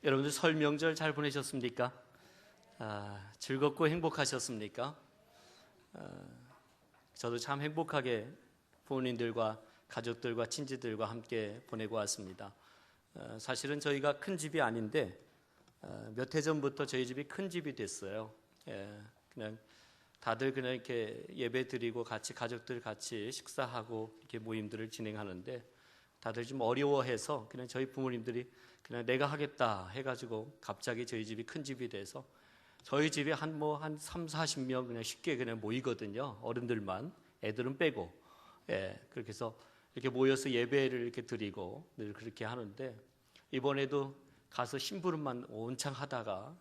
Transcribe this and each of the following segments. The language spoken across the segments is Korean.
여러분들 설 명절 잘 보내셨습니까? 즐겁고 행복하셨습니까? 저도 참 행복하게 부모님들과 가족들과 친지들과 함께 보내고 왔습니다. 사실은 저희가 큰 집이 아닌데 몇 해 전부터 저희 집이 큰 집이 됐어요. 그냥 다들 그냥 이렇게 예배 드리고 같이 가족들 같이 식사하고 이렇게 모임들을 진행하는데 다들 좀 어려워해서 그냥 저희 부모님들이 그냥 내가 하겠다 해가지고 갑자기 저희 집이 큰 집이 돼서 저희 집에 한 3, 40명 그냥 쉽게 그냥 모이거든요. 어른들만, 애들은 빼고. 그렇게 해서 이렇게 모여서 예배를 이렇게 드리고 늘 그렇게 하는데 이번에도 가서 심부름만 온창 하다가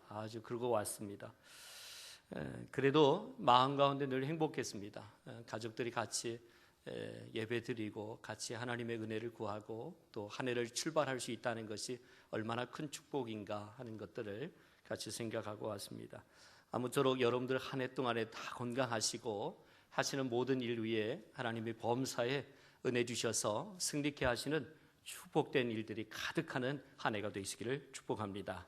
아주 그러고 왔습니다. 그래도 마음 가운데 늘 행복했습니다. 가족들이 같이 예배 드리고 같이 하나님의 은혜를 구하고 또 한 해를 출발할 수 있다는 것이 얼마나 큰 축복인가 하는 것들을 같이 생각하고 왔습니다. 아무쪼록 여러분들 한 해 동안에 다 건강하시고 하시는 모든 일 위에 하나님의 범사에 은혜 주셔서 승리케 하시는 축복된 일들이 가득하는 한 해가 되시기를 축복합니다.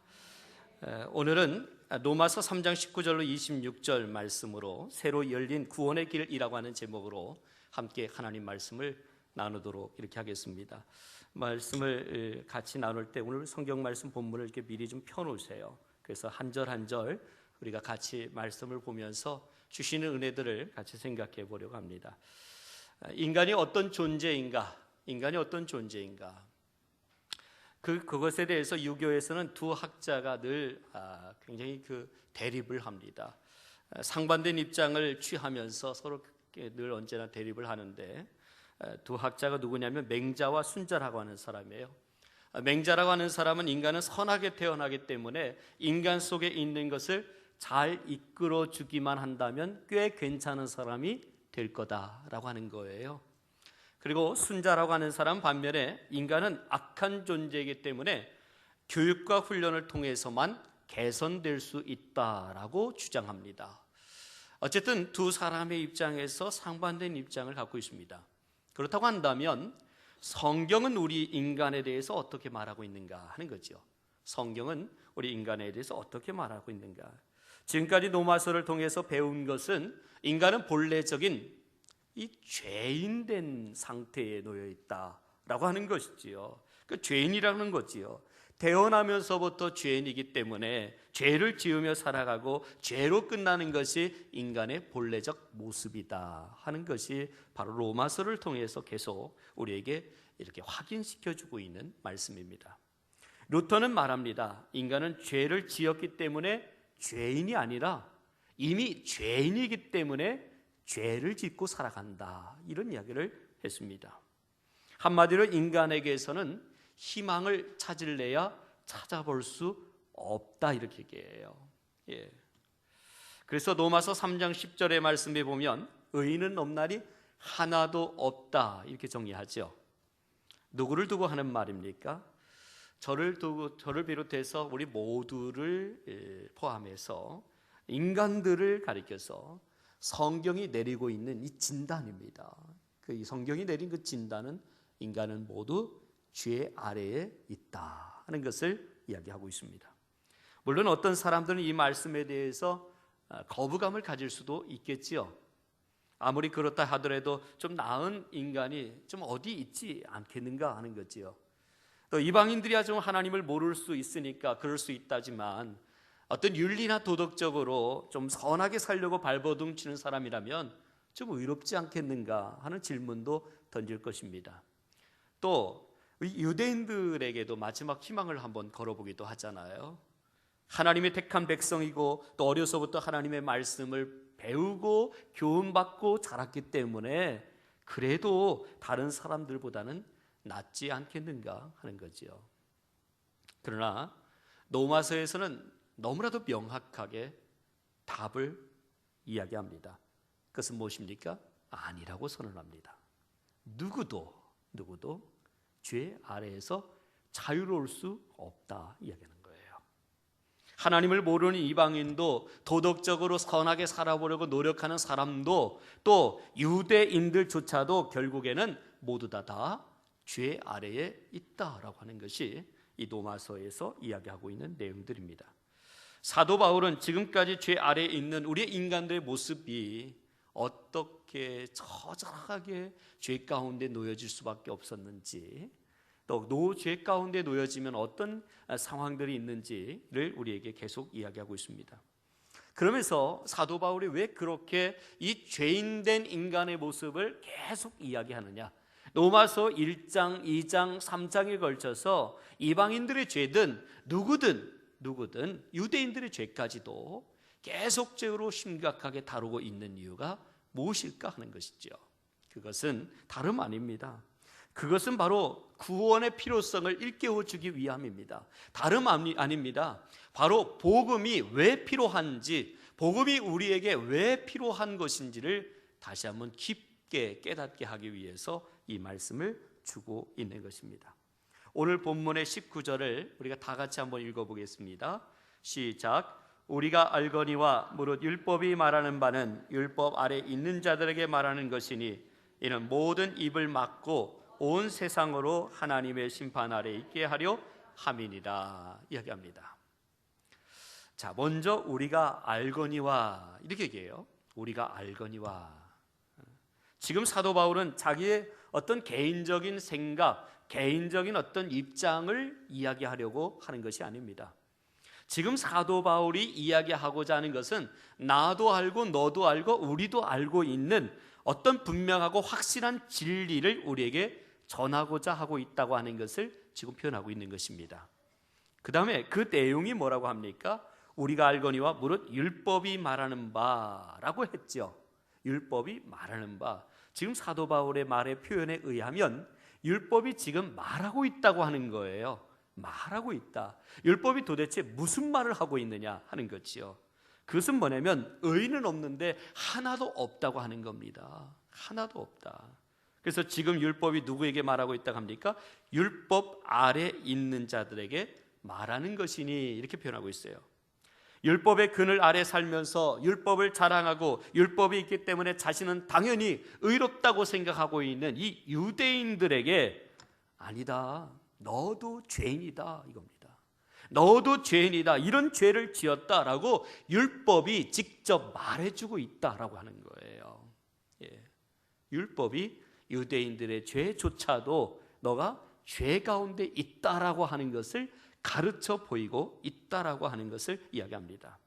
오늘은 로마서 3장 19절로 26절 말씀으로 새로 열린 구원의 길이라고 하는 제목으로 함께 하나님 말씀을 나누도록 이렇게 하겠습니다. 말씀을 같이 나눌 때 오늘 성경 말씀 본문을 이렇게 미리 좀 펴놓으세요. 그래서 한 절 한 절 우리가 같이 말씀을 보면서 주시는 은혜들을 같이 생각해 보려고 합니다. 인간이 어떤 존재인가? 인간이 어떤 존재인가? 그것에 대해서 유교에서는 두 학자가 늘 굉장히 대립을 합니다. 상반된 입장을 취하면서 서로 늘 언제나 대립을 하는데 두 학자가 누구냐면 맹자와 순자라고 하는 사람이에요. 맹자라고 하는 사람은 인간은 선하게 태어나기 때문에 인간 속에 있는 것을 잘 이끌어 주기만 한다면 꽤 괜찮은 사람이 될 거다라고 하는 거예요. 그리고 순자라고 하는 사람 반면에 인간은 악한 존재이기 때문에 교육과 훈련을 통해서만 개선될 수 있다라고 주장합니다. 어쨌든 두 사람의 입장에서 상반된 입장을 갖고 있습니다. 그렇다고 한다면 성경은 우리 인간에 대해서 어떻게 말하고 있는가 하는 거죠. 성경은 우리 인간에 대해서 어떻게 말하고 있는가. 지금까지 로마서를 통해서 배운 것은 인간은 본래적인 이 죄인된 상태에 놓여 있다라고 하는 것이지요. 그 죄인이라는 거지요. 태어나면서부터 죄인이기 때문에 죄를 지으며 살아가고 죄로 끝나는 것이 인간의 본래적 모습이다 하는 것이 바로 로마서를 통해서 계속 우리에게 이렇게 확인시켜주고 있는 말씀입니다. 루터는 말합니다. 인간은 죄를 지었기 때문에 죄인이 아니라 이미 죄인이기 때문에 죄를 짓고 살아간다 이런 이야기를 했습니다. 한마디로 인간에게서는 희망을 찾을래야 찾아볼 수 없다 이렇게 얘기해요. 그래서 로마서 3장 10절의 말씀에 보면 의인은 없나니 하나도 없다 이렇게 정리하죠. 누구를 두고 하는 말입니까? 저를 비롯해서 우리 모두를 포함해서 인간들을 가리켜서 성경이 내리고 있는 이 진단입니다. 이 성경이 내린 그 진단은 인간은 모두 죄 아래에 있다 하는 것을 이야기하고 있습니다. 물론 어떤 사람들은 이 말씀에 대해서 거부감을 가질 수도 있겠지요. 아무리 그렇다 하더라도 좀 나은 인간이 좀 어디 있지 않겠는가 하는 거지요. 또 이방인들이야 좀 하나님을 모를 수 있으니까 그럴 수 있다지만 어떤 윤리나 도덕적으로 좀 선하게 살려고 발버둥 치는 사람이라면 좀 의롭지 않겠는가 하는 질문도 던질 것입니다. 또 유대인들에게도 마지막 희망을 한번 걸어보기도 하잖아요. 하나님의 택한 백성이고 또 어려서부터 하나님의 말씀을 배우고 교훈받고 자랐기 때문에 그래도 다른 사람들보다는 낫지 않겠는가 하는 거지요. 그러나 로마서에서는 너무나도 명확하게 답을 이야기합니다. 그것은 무엇입니까? 아니라고 선언합니다. 누구도 죄 아래에서 자유로울 수 없다 이야기하는 거예요. 하나님을 모르는 이방인도 도덕적으로 선하게 살아보려고 노력하는 사람도 또 유대인들조차도 결국에는 모두 다 죄 아래에 있다라고 하는 것이 이 로마서에서 이야기하고 있는 내용들입니다. 사도 바울은 지금까지 죄 아래에 있는 우리의 인간들의 모습이 어떻게 처절하게 죄 가운데 놓여질 수밖에 없었는지, 또 죄 가운데 놓여지면 어떤 상황들이 있는지를 우리에게 계속 이야기하고 있습니다. 그러면서 사도 바울이 왜 그렇게 이 죄인된 인간의 모습을 계속 이야기하느냐? 로마서 1장, 2장, 3장에 걸쳐서 이방인들의 죄든 누구든 유대인들의 죄까지도 계속적으로 심각하게 다루고 있는 이유가 무엇일까 하는 것이죠. 그것은 다름 아닙니다. 그것은 바로 구원의 필요성을 일깨워 주기 위함입니다. 다름 아닙니다. 바로 복음이 왜 필요한지, 복음이 우리에게 왜 필요한 것인지를 다시 한번 깊게 깨닫게 하기 위해서 이 말씀을 주고 있는 것입니다. 오늘 본문의 19절을 우리가 다 같이 한번 읽어보겠습니다. 시작. 우리가 알거니와 무릇 율법이 말하는 바는 율법 아래 있는 자들에게 말하는 것이니 이는 모든 입을 막고 온 세상으로 하나님의 심판 아래 있게 하려 함이니라 이야기합니다. 자, 먼저 우리가 알거니와 이렇게 얘기해요. 우리가 알거니와. 지금 사도 바울은 자기의 어떤 개인적인 생각, 개인적인 어떤 입장을 이야기하려고 하는 것이 아닙니다. 지금 사도 바울이 이야기하고자 하는 것은 나도 알고 너도 알고 우리도 알고 있는 어떤 분명하고 확실한 진리를 우리에게 전하고자 하고 있다고 하는 것을 지금 표현하고 있는 것입니다. 그 다음에 그 내용이 뭐라고 합니까? 우리가 알거니와 무릇 율법이 말하는 바라고 했죠. 율법이 말하는 바. 지금 사도 바울의 말의 표현에 의하면 율법이 지금 말하고 있다고 하는 거예요. 말하고 있다. 율법이 도대체 무슨 말을 하고 있느냐 하는 거지요. 그것은 뭐냐면 의인은 없는데 하나도 없다고 하는 겁니다. 하나도 없다. 그래서 지금 율법이 누구에게 말하고 있다고 합니까? 율법 아래 있는 자들에게 말하는 것이니 이렇게 표현하고 있어요. 율법의 그늘 아래 살면서 율법을 자랑하고 율법이 있기 때문에 자신은 당연히 의롭다고 생각하고 있는 이 유대인들에게 아니다, 너도 죄인이다 이겁니다. 너도 죄인이다, 이런 죄를 지었다라고 율법이 직접 말해주고 있다라고 하는 거예요. 예. 율법이 유대인들의 죄조차도 너가 죄 가운데 있다라고 하는 것을 가르쳐 보이고 있다라고 하는 것을 이야기합니다.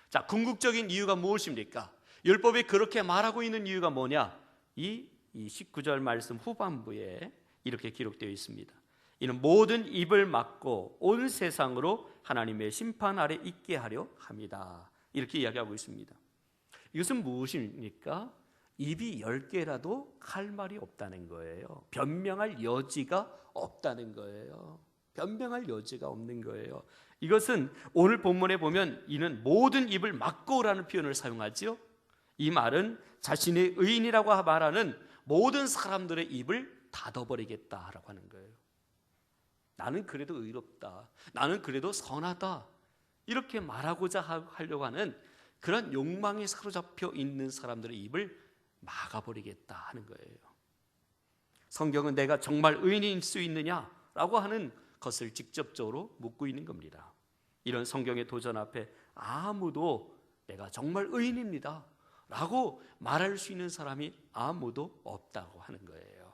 자, 궁극적인 이유가 무엇입니까? 율법이 그렇게 말하고 있는 이유가 뭐냐? 이 19절 말씀 후반부에 이렇게 기록되어 있습니다. 이는 모든 입을 막고 온 세상으로 하나님의 심판 아래 있게 하려 합니다. 이렇게 이야기하고 있습니다. 이것은 무엇입니까? 입이 10개라도 할 말이 없다는 거예요. 변명할 여지가 없다는 거예요. 변명할 여지가 없는 거예요. 이것은 오늘 본문에 보면 이는 모든 입을 막고라는 표현을 사용하죠. 이 말은 자신의 의인이라고 말하는 모든 사람들의 입을 닫아버리겠다라고 하는 거예요. 나는 그래도 의롭다, 나는 그래도 선하다, 이렇게 말하고자 하려고 하는 그런 욕망에 사로잡혀 있는 사람들의 입을 막아버리겠다 하는 거예요. 성경은 내가 정말 의인일 수 있느냐라고 하는 것을 직접적으로 묻고 있는 겁니다. 이런 성경의 도전 앞에 아무도 내가 정말 의인입니다 라고 말할 수 있는 사람이 아무도 없다고 하는 거예요.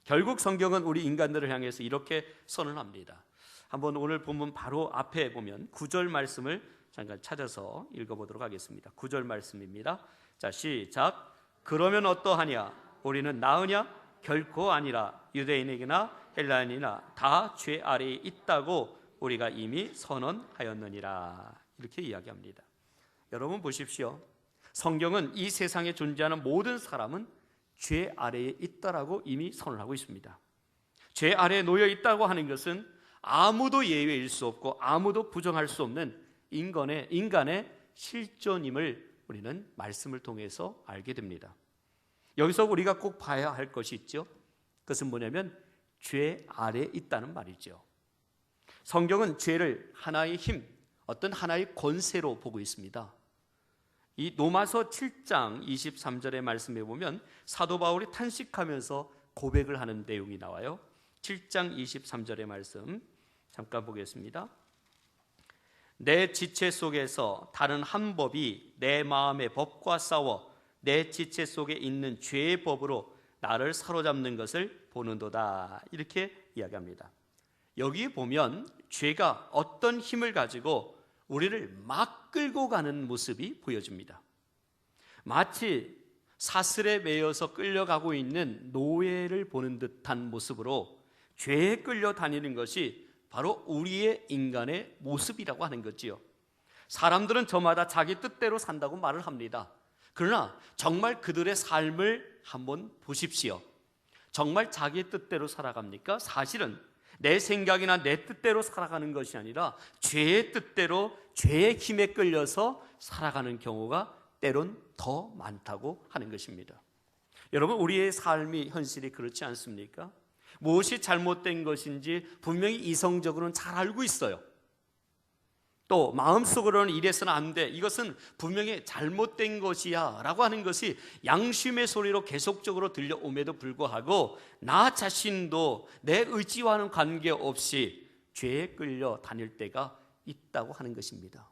결국 성경은 우리 인간들을 향해서 이렇게 선언합니다. 한번 오늘 본문 바로 앞에 보면 9절 말씀을 잠깐 찾아서 읽어보도록 하겠습니다. 9절 말씀입니다. 자, 시작. 그러면 어떠하냐? 우리는 나으냐? 결코 아니라. 유대인에게나 헬라인이나 다 죄 아래에 있다고 우리가 이미 선언하였느니라. 이렇게 이야기합니다. 여러분 보십시오. 성경은 이 세상에 존재하는 모든 사람은 죄 아래에 있다라고 이미 선언하고 있습니다. 죄 아래에 놓여 있다고 하는 것은 아무도 예외일 수 없고 아무도 부정할 수 없는 인간의 실존임을 우리는 말씀을 통해서 알게 됩니다. 여기서 우리가 꼭 봐야 할 것이 있죠. 그것은 뭐냐면 죄 아래에 있다는 말이죠. 성경은 죄를 하나의 힘, 어떤 하나의 권세로 보고 있습니다. 이 로마서 7장 23절의 말씀에 보면 사도 바울이 탄식하면서 고백을 하는 내용이 나와요. 7장 23절의 말씀, 잠깐 보겠습니다. 내 지체 속에서 다른 한 법이 내 마음의 법과 싸워 내 지체 속에 있는 죄의 법으로 나를 사로잡는 것을 보는도다. 이렇게 이야기합니다. 여기 보면 죄가 어떤 힘을 가지고 우리를 막 끌고 가는 모습이 보여집니다. 마치 사슬에 매여서 끌려가고 있는 노예를 보는 듯한 모습으로 죄에 끌려 다니는 것이 바로 우리의 인간의 모습이라고 하는 거지요. 사람들은 저마다 자기 뜻대로 산다고 말을 합니다. 그러나 정말 그들의 삶을 한번 보십시오. 정말 자기 뜻대로 살아갑니까? 사실은 내 생각이나 내 뜻대로 살아가는 것이 아니라 죄의 뜻대로, 죄의 힘에 끌려서 살아가는 경우가 때론 더 많다고 하는 것입니다. 여러분, 우리의 삶이 현실이 그렇지 않습니까? 무엇이 잘못된 것인지 분명히 이성적으로는 잘 알고 있어요. 또 마음속으로는 이래서는 안 돼, 이것은 분명히 잘못된 것이야 라고 하는 것이 양심의 소리로 계속적으로 들려옴에도 불구하고 나 자신도 내 의지와는 관계없이 죄에 끌려 다닐 때가 있다고 하는 것입니다.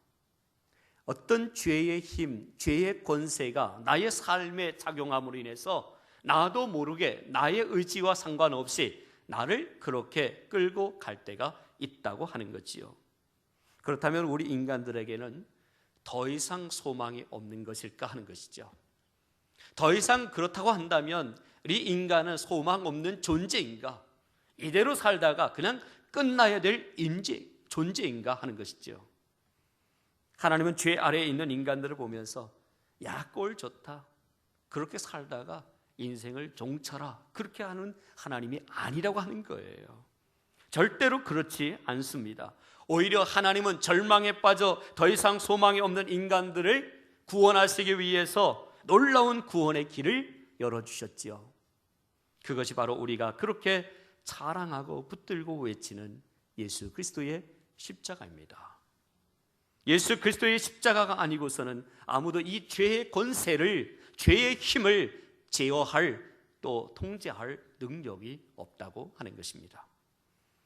어떤 죄의 힘, 죄의 권세가 나의 삶에 작용함으로 인해서 나도 모르게 나의 의지와 상관없이 나를 그렇게 끌고 갈 때가 있다고 하는 거지요. 그렇다면 우리 인간들에게는 더 이상 소망이 없는 것일까 하는 것이죠. 더 이상 그렇다고 한다면 우리 인간은 소망 없는 존재인가? 이대로 살다가 그냥 끝나야 될 존재인가 하는 것이죠. 하나님은 죄 아래에 있는 인간들을 보면서 야, 꼴 좋다, 그렇게 살다가 인생을 종쳐라, 그렇게 하는 하나님이 아니라고 하는 거예요. 절대로 그렇지 않습니다. 오히려 하나님은 절망에 빠져 더 이상 소망이 없는 인간들을 구원하시기 위해서 놀라운 구원의 길을 열어주셨지요. 그것이 바로 우리가 그렇게 자랑하고 붙들고 외치는 예수 그리스도의 십자가입니다. 예수 그리스도의 십자가가 아니고서는 아무도 이 죄의 권세를, 죄의 힘을 제어할, 또 통제할 능력이 없다고 하는 것입니다.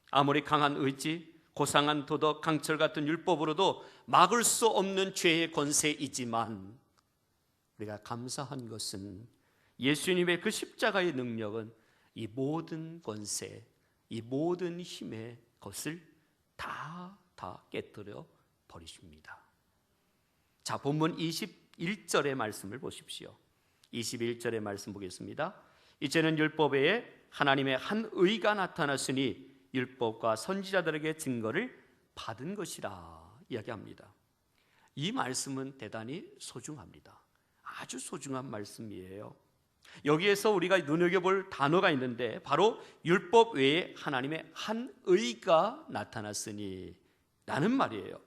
아무리 강한 의지, 고상한 도덕, 강철 같은 율법으로도 막을 수 없는 죄의 권세이지만 우리가 감사한 것은 예수님의 그 십자가의 능력은 이 모든 권세, 이 모든 힘의 것을 다 깨뜨려 버리십니다. 자, 본문 21절의 말씀을 보십시오. 21절의 말씀 보겠습니다. 이제는 율법 외에 하나님의 한 의가 나타났으니 율법과 선지자들에게 증거를 받은 것이라 이야기합니다. 이 말씀은 대단히 소중합니다. 아주 소중한 말씀이에요. 여기에서 우리가 눈여겨볼 단어가 있는데 바로 율법 외에 하나님의 한 의가 나타났으니 라는 말이에요.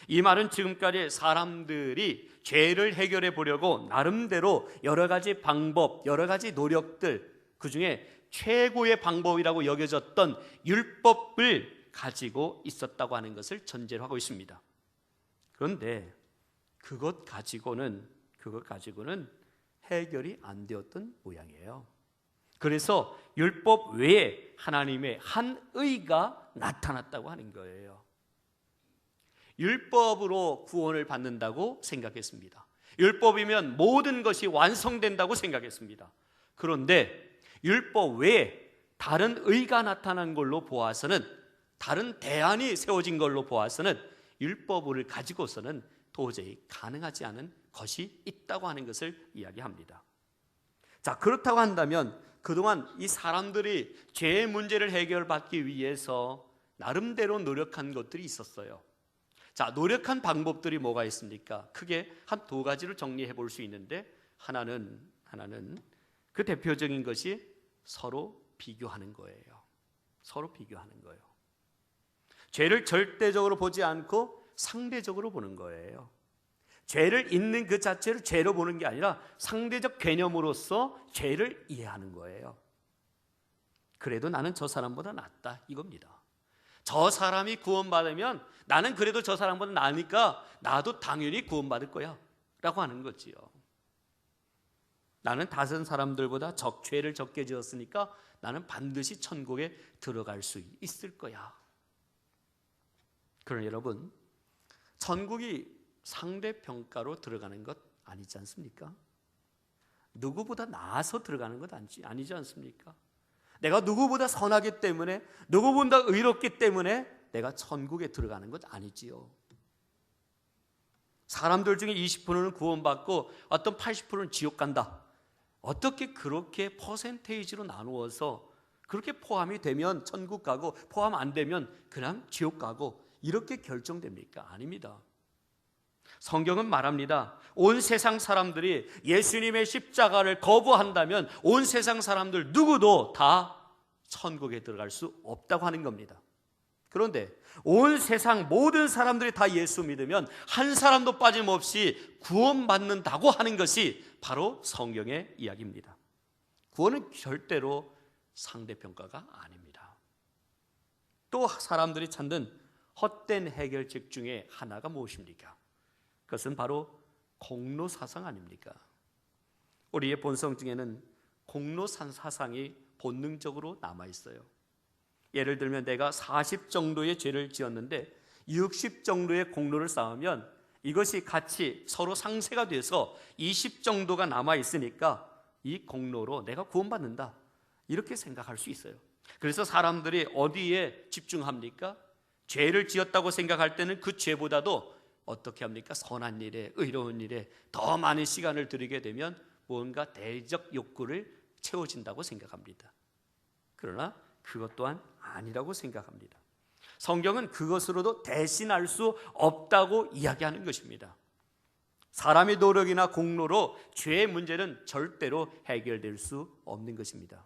이 말은 지금까지 사람들이 죄를 해결해 보려고 나름대로 여러 가지 방법, 여러 가지 노력들, 그 중에 최고의 방법이라고 여겨졌던 율법을 가지고 있었다고 하는 것을 전제로 하고 있습니다. 그런데 그것 가지고는 해결이 안 되었던 모양이에요. 그래서 율법 외에 하나님의 한 의가 나타났다고 하는 거예요. 율법으로 구원을 받는다고 생각했습니다. 율법이면 모든 것이 완성된다고 생각했습니다. 그런데 율법 외에 다른 의가 나타난 걸로 보아서는, 다른 대안이 세워진 걸로 보아서는 율법을 가지고서는 도저히 가능하지 않은 것이 있다고 하는 것을 이야기합니다. 자, 그렇다고 한다면 그동안 이 사람들이 죄의 문제를 해결받기 위해서 나름대로 노력한 것들이 있었어요. 자, 노력한 방법들이 뭐가 있습니까? 크게 한 두 가지를 정리해 볼 수 있는데 하나는 그 대표적인 것이 서로 비교하는 거예요. 서로 비교하는 거예요. 죄를 절대적으로 보지 않고 상대적으로 보는 거예요. 죄를 있는 그 자체를 죄로 보는 게 아니라 상대적 개념으로서 죄를 이해하는 거예요. 그래도 나는 저 사람보다 낫다, 이겁니다. 저 사람이 구원받으면 나는 그래도 저 사람보다 나으니까 나도 당연히 구원받을 거야 라고 하는 거지요. 나는 다른 사람들보다 죄를 적게 지었으니까 나는 반드시 천국에 들어갈 수 있을 거야. 그러나 여러분, 천국이 상대평가로 들어가는 것 아니지 않습니까? 누구보다 나아서 들어가는 것 아니지 않습니까? 내가 누구보다 선하기 때문에, 누구보다 의롭기 때문에 내가 천국에 들어가는 것 아니지요. 사람들 중에 20%는 구원받고 어떤 80%는 지옥 간다. 어떻게 그렇게 퍼센테이지로 나누어서 그렇게 포함이 되면 천국 가고 포함 안 되면 그냥 지옥 가고 이렇게 결정됩니까? 아닙니다. 성경은 말합니다. 온 세상 사람들이 예수님의 십자가를 거부한다면 온 세상 사람들 누구도 다 천국에 들어갈 수 없다고 하는 겁니다. 그런데 온 세상 모든 사람들이 다 예수 믿으면 한 사람도 빠짐없이 구원받는다고 하는 것이 바로 성경의 이야기입니다. 구원은 절대로 상대평가가 아닙니다. 또 사람들이 찾는 헛된 해결책 중에 하나가 무엇입니까? 그것은 바로 공로사상 아닙니까? 우리의 본성 중에는 공로사상이 본능적으로 남아있어요. 예를 들면 내가 40 정도의 죄를 지었는데 60 정도의 공로를 쌓으면 이것이 같이 서로 상쇄가 돼서 20 정도가 남아있으니까 이 공로로 내가 구원받는다, 이렇게 생각할 수 있어요. 그래서 사람들이 어디에 집중합니까? 죄를 지었다고 생각할 때는 그 죄보다도 어떻게 합니까? 선한 일에, 의로운 일에 더 많은 시간을 들이게 되면 뭔가 대적 욕구를 채워진다고 생각합니다. 그러나 그것 또한 아니라고 생각합니다. 성경은 그것으로도 대신할 수 없다고 이야기하는 것입니다. 사람의 노력이나 공로로 죄의 문제는 절대로 해결될 수 없는 것입니다.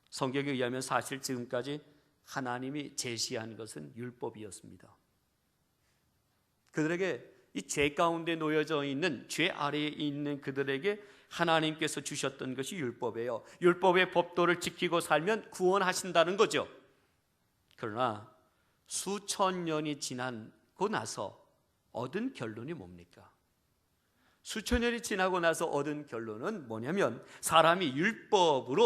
성경에 의하면 사실 지금까지 하나님이 제시한 것은 율법이었습니다. 그들에게 이 죄 가운데 놓여져 있는, 죄 아래에 있는 그들에게 하나님께서 주셨던 것이 율법이에요. 율법의 법도를 지키고 살면 구원하신다는 거죠. 그러나 수천 년이 지나고 나서 얻은 결론이 뭡니까? 수천 년이 지나고 나서 얻은 결론은 뭐냐면 사람이 율법을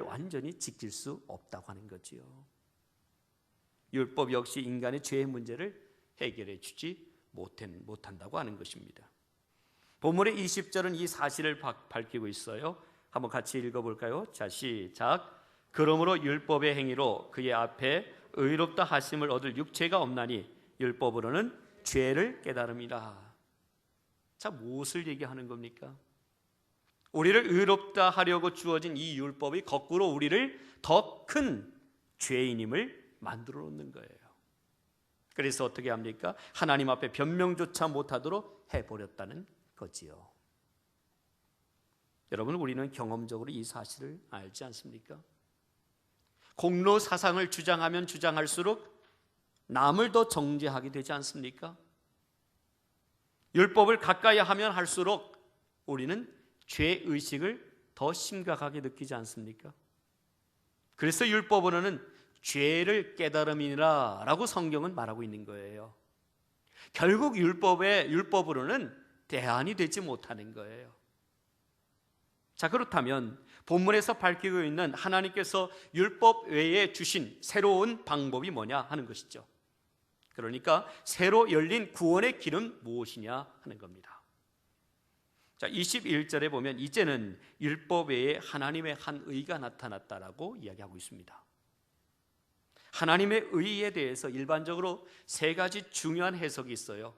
완전히 지킬 수 없다고 하는 거지요. 율법 역시 인간의 죄의 문제를 해결해 주지 못한다고 하는 것입니다. 본문의 20절은 이 사실을 밝히고 있어요. 한번 같이 읽어볼까요? 자, 시작. 그러므로 율법의 행위로 그의 앞에 의롭다 하심을 얻을 육체가 없나니 율법으로는 죄를 깨달음이라. 자, 무엇을 얘기하는 겁니까? 우리를 의롭다 하려고 주어진 이 율법이 거꾸로 우리를 더 큰 죄인임을 만들어 놓는 거예요. 그래서 어떻게 합니까? 하나님 앞에 변명조차 못하도록 해버렸다는 거지요. 여러분, 우리는 경험적으로 이 사실을 알지 않습니까? 공로 사상을 주장하면 주장할수록 남을 더 정죄하게 되지 않습니까? 율법을 가까이 하면 할수록 우리는 죄의식을 더 심각하게 느끼지 않습니까? 그래서 율법으로는 죄를 깨달음이니라 라고 성경은 말하고 있는 거예요. 결국 율법으로는 대안이 되지 못하는 거예요. 자, 그렇다면 본문에서 밝히고 있는 하나님께서 율법 외에 주신 새로운 방법이 뭐냐 하는 것이죠. 그러니까 새로 열린 구원의 길은 무엇이냐 하는 겁니다. 자, 21절에 보면 이제는 율법 외에 하나님의 한 의가 나타났다라고 이야기하고 있습니다. 하나님의 의에 대해서 일반적으로 세 가지 중요한 해석이 있어요.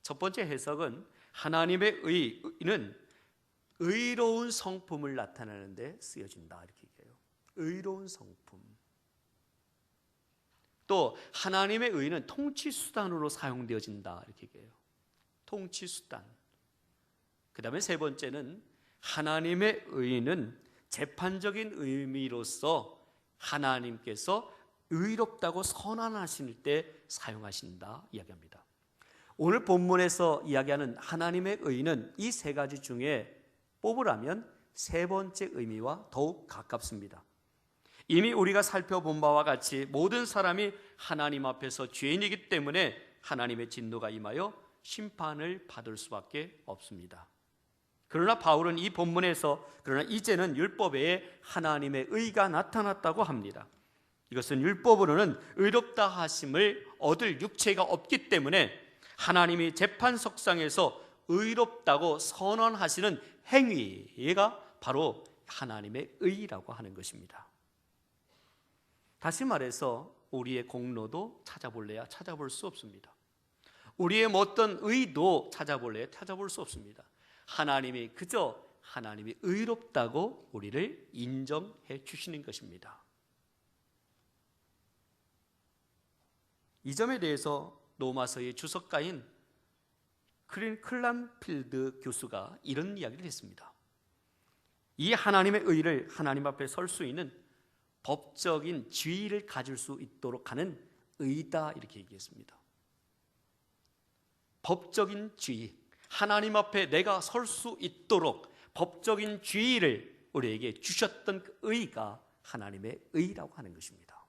첫 번째 해석은 하나님의 의는 의로운 성품을 나타내는 데 쓰여진다, 이렇게 얘기해요. 의로운 성품. 또 하나님의 의는 통치수단으로 사용되어진다, 이렇게 얘기해요. 통치수단. 그 다음에 세 번째는 하나님의 의는 재판적인 의미로서 하나님께서 의롭다고 선언하실 때 사용하신다 이야기합니다. 오늘 본문에서 이야기하는 하나님의 의는 이 세 가지 중에 뽑으라면 세 번째 의미와 더욱 가깝습니다. 이미 우리가 살펴본 바와 같이 모든 사람이 하나님 앞에서 죄인이기 때문에 하나님의 진노가 임하여 심판을 받을 수밖에 없습니다. 그러나 바울은 이 본문에서 그러나 이제는 율법 외에 하나님의 의가 나타났다고 합니다. 이것은 율법으로는 의롭다 하심을 얻을 육체가 없기 때문에 하나님이 재판석상에서 의롭다고 선언하시는 행위가 바로 하나님의 의라고 하는 것입니다. 다시 말해서 우리의 공로도 찾아볼래야 찾아볼 수 없습니다. 우리의 어떤 의도 찾아볼래야 찾아볼 수 없습니다. 하나님이 그저 하나님이 의롭다고 우리를 인정해 주시는 것입니다. 이 점에 대해서 로마서의 주석가인 클란필드 교수가 이런 이야기를 했습니다. 이 하나님의 의를 하나님 앞에 설 수 있는 법적인 지위를 가질 수 있도록 하는 의다, 이렇게 얘기했습니다. 법적인 지위, 하나님 앞에 내가 설 수 있도록 법적인 지위를 우리에게 주셨던 그 의가 하나님의 의라고 하는 것입니다.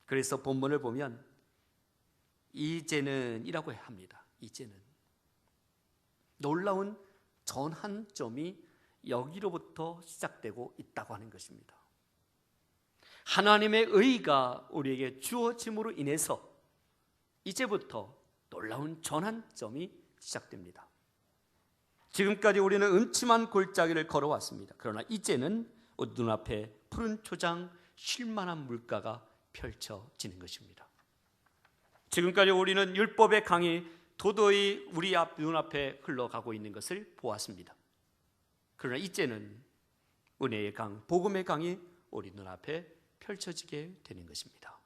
그래서 본문을 보면 이제는 이라고 합니다. 이제는 놀라운 전환점이 여기로부터 시작되고 있다고 하는 것입니다. 하나님의 의가 우리에게 주어짐으로 인해서 이제부터 놀라운 전환점이 시작됩니다. 지금까지 우리는 음침한 골짜기를 걸어왔습니다. 그러나 이제는 눈앞에 푸른 초장, 쉴만한 물가가 펼쳐지는 것입니다. 지금까지 우리는 율법의 강이 도저히 우리 눈앞에 흘러가고 있는 것을 보았습니다. 그러나 이제는 은혜의 강, 복음의 강이 우리 눈앞에 펼쳐지게 되는 것입니다.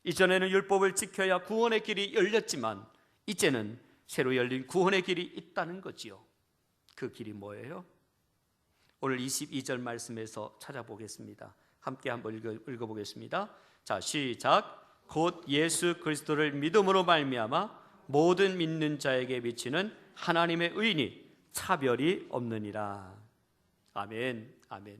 이전에는 율법을 지켜야 구원의 길이 열렸지만 이제는 새로 열린 구원의 길이 있다는 거지요. 그 길이 뭐예요? 오늘 22절 말씀에서 찾아보겠습니다. 함께 한번 읽어보겠습니다. 자, 시작. 곧 예수 그리스도를 믿음으로 말미암아 모든 믿는 자에게 비치는 하나님의 의인이 차별이 없느니라. 아멘, 아멘.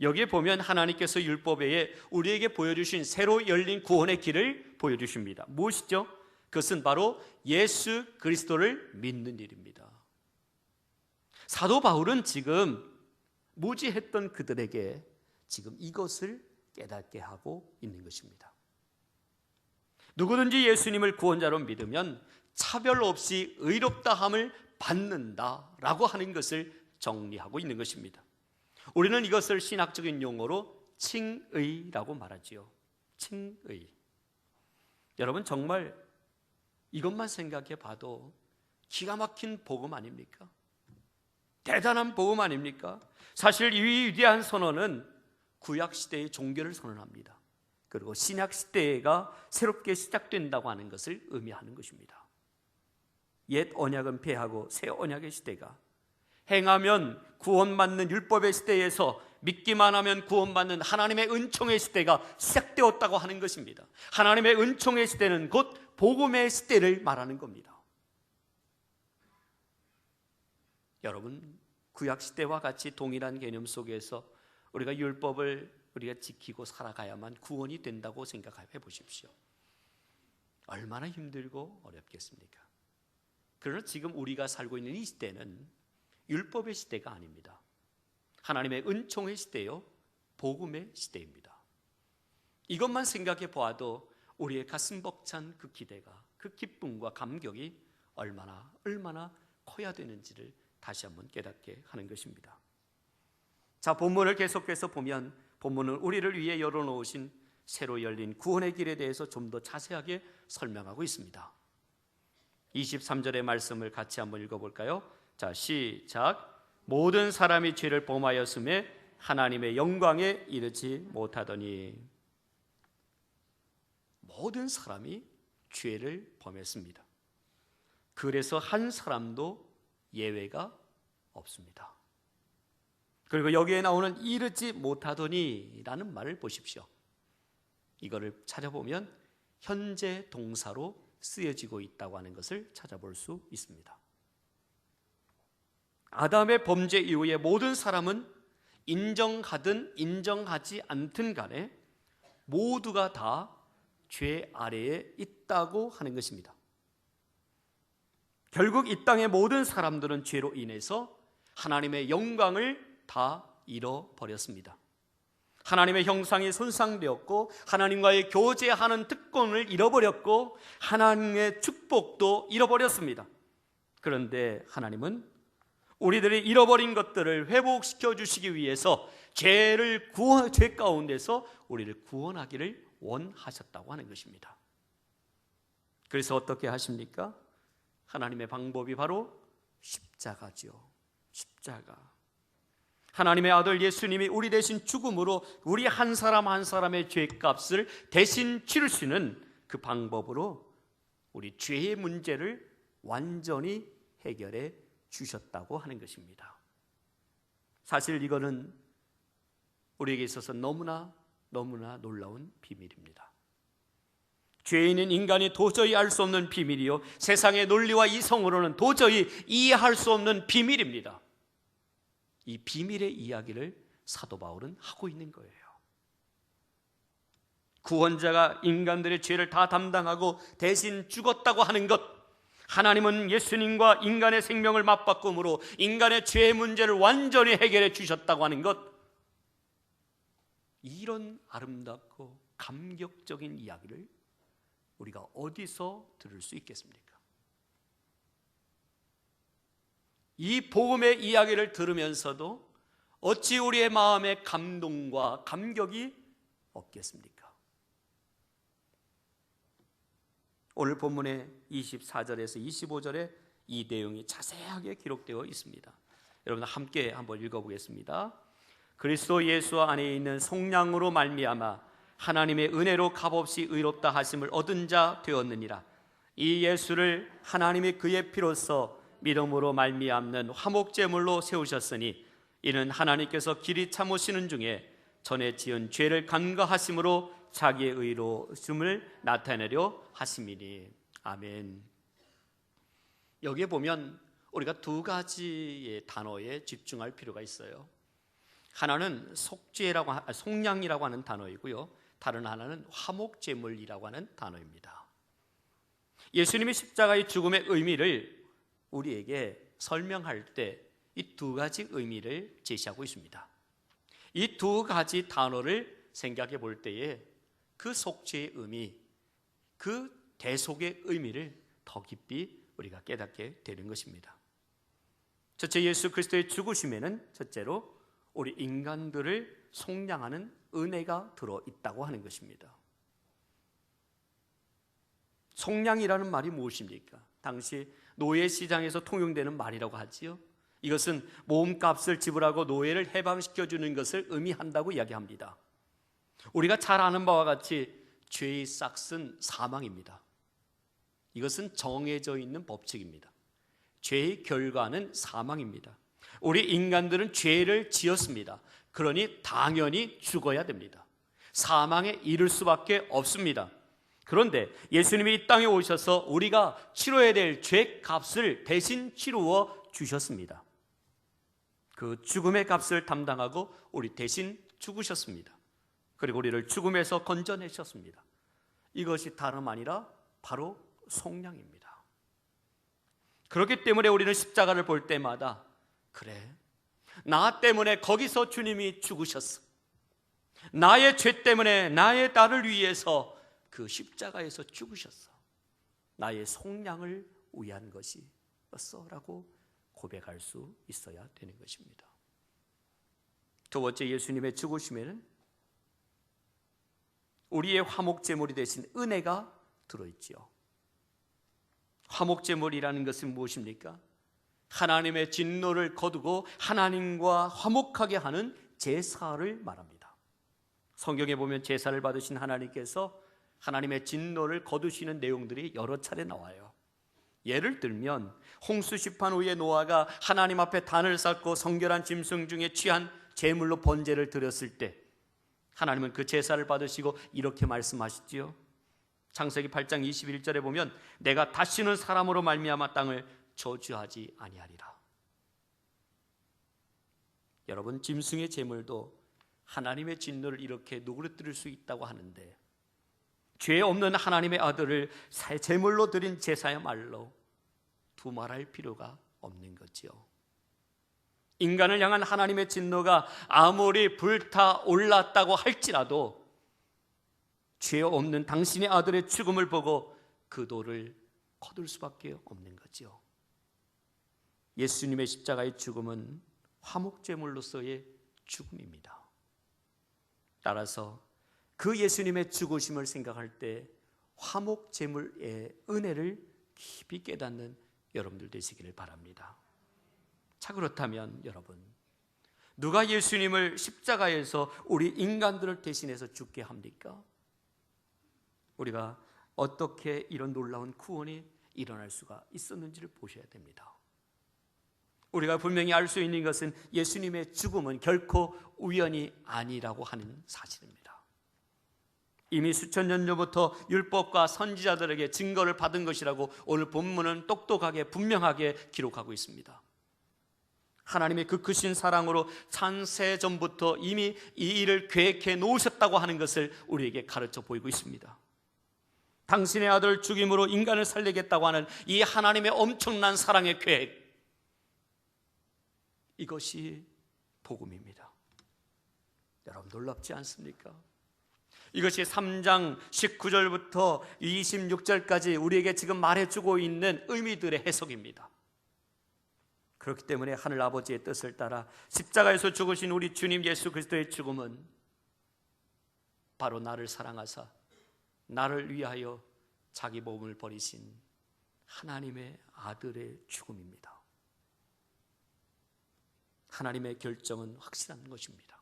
여기에 보면 하나님께서 율법에 우리에게 보여주신 새로 열린 구원의 길을 보여주십니다. 무엇이죠? 그것은 바로 예수 그리스도를 믿는 일입니다. 사도 바울은 지금 무지했던 그들에게 지금 이것을 깨닫게 하고 있는 것입니다. 누구든지 예수님을 구원자로 믿으면 차별 없이 의롭다함을 받는다라고 하는 것을 정리하고 있는 것입니다. 우리는 이것을 신학적인 용어로 칭의라고 말하지요. 칭의. 여러분, 정말 이것만 생각해 봐도 기가 막힌 복음 아닙니까? 대단한 복음 아닙니까? 사실 이 위대한 선언은 구약시대의 종교를 선언합니다. 그리고 신약시대가 새롭게 시작된다고 하는 것을 의미하는 것입니다. 옛 언약은 패하고 새 언약의 시대가, 행하면 구원받는 율법의 시대에서 믿기만 하면 구원받는 하나님의 은총의 시대가 시작되었다고 하는 것입니다. 하나님의 은총의 시대는 곧 복음의 시대를 말하는 겁니다. 여러분, 구약시대와 같이 동일한 개념 속에서 우리가 율법을 우리가 지키고 살아가야만 구원이 된다고 생각해 보십시오. 얼마나 힘들고 어렵겠습니까? 그러나 지금 우리가 살고 있는 이 시대는 율법의 시대가 아닙니다. 하나님의 은총의 시대요, 복음의 시대입니다. 이것만 생각해 보아도 우리의 가슴 벅찬 그 기대가, 그 기쁨과 감격이 얼마나 커야 되는지를 다시 한번 깨닫게 하는 것입니다. 자, 본문을 계속해서 보면 본문은 우리를 위해 열어놓으신 새로 열린 구원의 길에 대해서 좀 더 자세하게 설명하고 있습니다. 23절의 말씀을 같이 한번 읽어볼까요? 자, 시작. 모든 사람이 죄를 범하였음에 하나님의 영광에 이르지 못하더니. 모든 사람이 죄를 범했습니다. 그래서 한 사람도 예외가 없습니다. 그리고 여기에 나오는 이르지 못하더니 라는 말을 보십시오. 이거를 찾아보면 현재 동사로 쓰여지고 있다고 하는 것을 찾아볼 수 있습니다. 아담의 범죄 이후에 모든 사람은 인정하든 인정하지 않든 간에 모두가 다 죄 아래에 있다고 하는 것입니다. 결국 이 땅의 모든 사람들은 죄로 인해서 하나님의 영광을 다 잃어버렸습니다. 하나님의 형상이 손상되었고 하나님과의 교제하는 특권을 잃어버렸고 하나님의 축복도 잃어버렸습니다. 그런데 하나님은 우리들이 잃어버린 것들을 회복시켜 주시기 위해서 죄 가운데서 우리를 구원하기를 원하셨다고 하는 것입니다. 그래서 어떻게 하십니까? 하나님의 방법이 바로 십자가죠. 십자가. 하나님의 아들 예수님이 우리 대신 죽음으로 우리 한 사람 한 사람의 죄값을 대신 치를 수 있는 그 방법으로 우리 죄의 문제를 완전히 해결해 주셨다고 하는 것입니다. 사실 이거는 우리에게 있어서 너무나 놀라운 비밀입니다. 죄인인 인간이 도저히 알 수 없는 비밀이요, 세상의 논리와 이성으로는 도저히 이해할 수 없는 비밀입니다. 이 비밀의 이야기를 사도 바울은 하고 있는 거예요. 구원자가 인간들의 죄를 다 담당하고 대신 죽었다고 하는 것, 하나님은 예수님과 인간의 생명을 맞바꿈으로 인간의 죄의 문제를 완전히 해결해 주셨다고 하는 것, 이런 아름답고 감격적인 이야기를 우리가 어디서 들을 수 있겠습니까? 이 복음의 이야기를 들으면서도 어찌 우리의 마음에 감동과 감격이 없겠습니까? 오늘 본문의 24절에서 25절에 이 내용이 자세하게 기록되어 있습니다. 여러분 함께 한번 읽어보겠습니다. 그리스도 예수 안에 있는 속량으로 말미암아 하나님의 은혜로 값없이 의롭다 하심을 얻은 자 되었느니라. 이 예수를 하나님이 그의 피로써 믿음으로 말미암는 화목제물로 세우셨으니 이는 하나님께서 길이 참으시는 중에 전에 지은 죄를 간과하심으로 자기의 의로움을 나타내려 하심이니. 아멘. 여기에 보면 우리가 두 가지의 단어에 집중할 필요가 있어요. 하나는 속량이라고 하는 단어이고요, 다른 하나는 화목제물이라고 하는 단어입니다. 예수님이 십자가의 죽음의 의미를 우리에게 설명할 때 이 두 가지 의미를 제시하고 있습니다. 이 두 가지 단어를 생각해 볼 때에 그 속죄의 의미, 그 대속의 의미를 더 깊이 우리가 깨닫게 되는 것입니다. 첫째, 예수 그리스도의 죽으심에는 첫째로 우리 인간들을 속량하는 은혜가 들어있다고 하는 것입니다. 속량이라는 말이 무엇입니까? 당시 노예시장에서 통용되는 말이라고 하지요. 이것은 몸값을 지불하고 노예를 해방시켜주는 것을 의미한다고 이야기합니다. 우리가 잘 아는 바와 같이 죄의 싹은 사망입니다. 이것은 정해져 있는 법칙입니다. 죄의 결과는 사망입니다. 우리 인간들은 죄를 지었습니다. 그러니 당연히 죽어야 됩니다. 사망에 이를 수밖에 없습니다. 그런데 예수님이 이 땅에 오셔서 우리가 치러야 될 죄값을 대신 치루어 주셨습니다. 그 죽음의 값을 담당하고 우리 대신 죽으셨습니다. 그리고 우리를 죽음에서 건져내셨습니다. 이것이 다름 아니라 바로 속량입니다. 그렇기 때문에 우리는 십자가를 볼 때마다 그래, 나 때문에 거기서 주님이 죽으셨어. 나의 죄 때문에 나의 딸을 위해서 그 십자가에서 죽으셨어. 나의 속량을 위한 것이었어 라고 고백할 수 있어야 되는 것입니다. 두 번째, 예수님의 죽으심에는 우리의 화목제물이 되신 은혜가 들어있지요. 화목제물이라는 것은 무엇입니까? 하나님의 진노를 거두고 하나님과 화목하게 하는 제사를 말합니다. 성경에 보면 제사를 받으신 하나님께서 하나님의 진노를 거두시는 내용들이 여러 차례 나와요. 예를 들면 홍수 심판 후에 노아가 하나님 앞에 단을 쌓고 성결한 짐승 중에 취한 제물로 번제를 드렸을 때 하나님은 그 제사를 받으시고 이렇게 말씀하시지요. 창세기 8장 21절에 보면 내가 다시는 사람으로 말미암아 땅을 저주하지 아니하리라. 여러분, 짐승의 제물도 하나님의 진노를 이렇게 누그러뜨릴 수 있다고 하는데 죄 없는 하나님의 아들을 제물로 드린 제사야말로 두말할 필요가 없는 거죠. 인간을 향한 하나님의 진노가 아무리 불타올랐다고 할지라도 죄 없는 당신의 아들의 죽음을 보고 그 도를 거둘 수밖에 없는 거죠. 예수님의 십자가의 죽음은 화목제물로서의 죽음입니다. 따라서 그 예수님의 죽으심을 생각할 때 화목제물의 은혜를 깊이 깨닫는 여러분들 되시기를 바랍니다. 자, 그렇다면 여러분, 누가 예수님을 십자가에서 우리 인간들을 대신해서 죽게 합니까? 우리가 어떻게 이런 놀라운 구원이 일어날 수가 있었는지를 보셔야 됩니다. 우리가 분명히 알 수 있는 것은 예수님의 죽음은 결코 우연이 아니라고 하는 사실입니다. 이미 수천 년 전부터 율법과 선지자들에게 증거를 받은 것이라고 오늘 본문은 똑똑하게 분명하게 기록하고 있습니다. 하나님의 그 크신 사랑으로 창세 전부터 이미 이 일을 계획해 놓으셨다고 하는 것을 우리에게 가르쳐 보이고 있습니다. 당신의 아들을 죽임으로 인간을 살리겠다고 하는 이 하나님의 엄청난 사랑의 계획, 이것이 복음입니다. 여러분, 놀랍지 않습니까? 이것이 3장 19절부터 26절까지 우리에게 지금 말해주고 있는 의미들의 해석입니다. 그렇기 때문에 하늘 아버지의 뜻을 따라 십자가에서 죽으신 우리 주님 예수 그리스도의 죽음은 바로 나를 사랑하사 나를 위하여 자기 몸을 버리신 하나님의 아들의 죽음입니다. 하나님의 결정은 확실한 것입니다.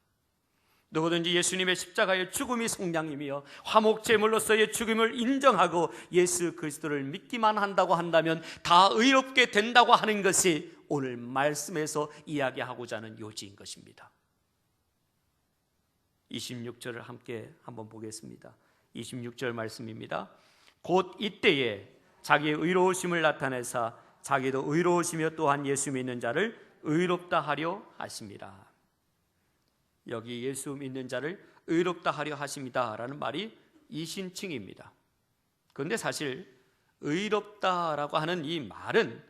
누구든지 예수님의 십자가의 죽음이 성량이며 화목제물로서의 죽음을 인정하고 예수 그리스도를 믿기만 한다고 한다면 다 의롭게 된다고 하는 것이 오늘 말씀에서 이야기하고자 하는 요지인 것입니다. 26절을 함께 한번 보겠습니다. 26절 말씀입니다. 곧 이때에 자기의 의로우심을 나타내사 자기도 의로우시며 또한 예수 믿는 자를 의롭다 하려 하십니다. 여기 예수 믿는 자를 의롭다 하려 하십니다 라는 말이 이신칭입니다. 그런데 사실 의롭다라고 하는 이 말은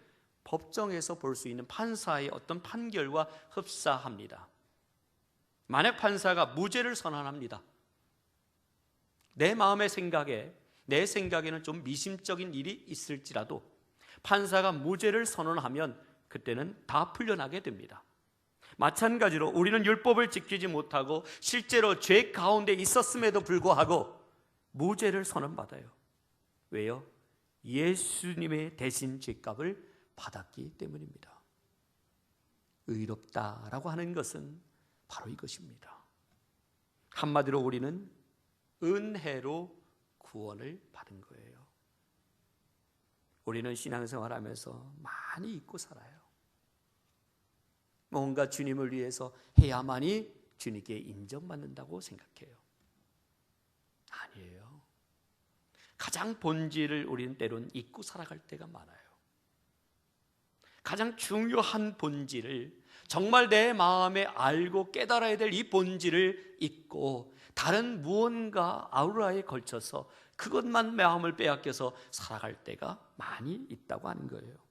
법정에서 볼 수 있는 판사의 어떤 판결과 흡사합니다. 만약 판사가 무죄를 선언합니다. 내 마음의 생각에, 내 생각에는 좀 미심적인 일이 있을지라도 판사가 무죄를 선언하면 그때는 다 풀려나게 됩니다. 마찬가지로 우리는 율법을 지키지 못하고 실제로 죄 가운데 있었음에도 불구하고 무죄를 선언받아요. 왜요? 예수님의 대신 죄값을 받았기 때문입니다. 의롭다라고 하는 것은 바로 이것입니다. 한마디로 우리는 은혜로 구원을 받은 거예요. 우리는 신앙생활하면서 많이 잊고 살아요. 뭔가 주님을 위해서 해야만이 주님께 인정받는다고 생각해요. 아니에요. 가장 본질을 우리는 때론 잊고 살아갈 때가 많아요. 가장 중요한 본질을, 정말 내 마음에 알고 깨달아야 될 이 본질을 잊고 다른 무언가 아우라에 걸쳐서 그것만 마음을 빼앗겨서 살아갈 때가 많이 있다고 하는 거예요.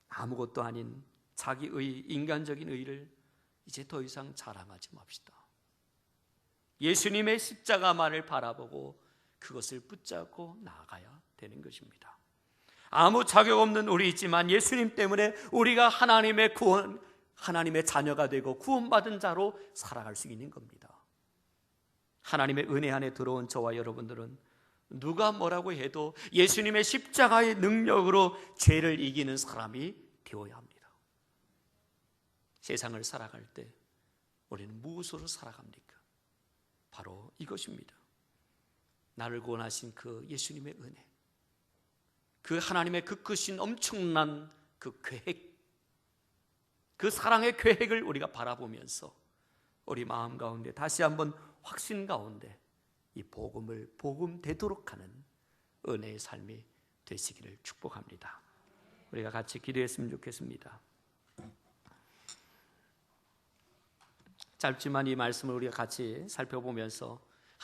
아무것도 아닌 자기의 인간적인 의를 이제 더 이상 자랑하지 맙시다. 예수님의 십자가만을 바라보고 그것을 붙잡고 나아가야 되는 것입니다. 아무 자격 없는 우리이지만 예수님 때문에 우리가 하나님의 구원, 하나님의 자녀가 되고 구원받은 자로 살아갈 수 있는 겁니다. 하나님의 은혜 안에 들어온 저와 여러분들은 누가 뭐라고 해도 예수님의 십자가의 능력으로 죄를 이기는 사람이 되어야 합니다. 세상을 살아갈 때 우리는 무엇으로 살아갑니까? 바로 이것입니다. 나를 구원하신 그 예수님의 은혜, 그 하나님의 그 크신 엄청난 그 계획, 그 사랑의 계획을 우리가 바라보면서 우리 마음 가운데 다시 한번 확신 가운데 이 복음을 복음 되도록 하는 은혜의 삶이 되시기를 축복합니다. 우리가 같이 기도했으면 좋겠습니다. 짧지만 이 말씀을 우리가 같이 살펴보면서